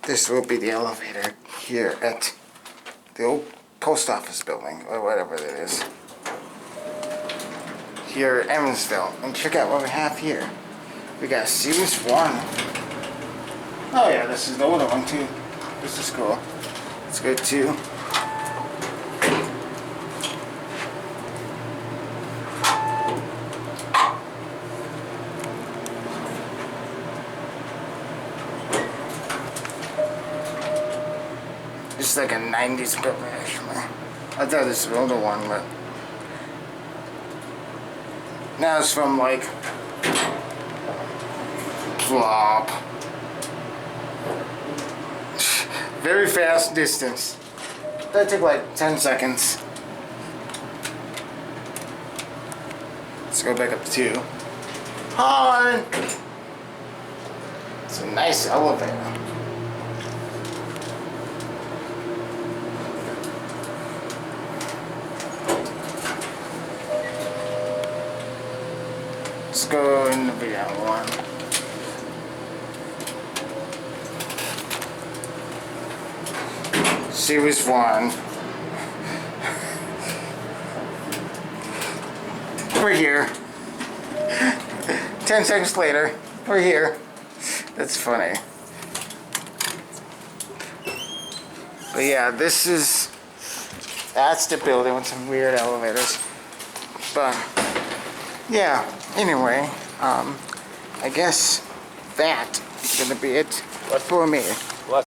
This will be the elevator here at the old post office building, or whatever it is. Here at Evansville. And check out what we have here. We got Series 1. Oh yeah, this is the older one too. This is cool. Let's go to it's like a 90s building actually. I thought this was the older one, but now it's from like flop. Very fast distance. That took like 10 seconds. Let's go back up to 2. Hi! It's a nice elevator. Let's go in the video one. Series 1. We're here. 10 seconds later, we're here. That's funny. But yeah, that's the building with some weird elevators. But yeah, anyway, I guess that is gonna be it for me.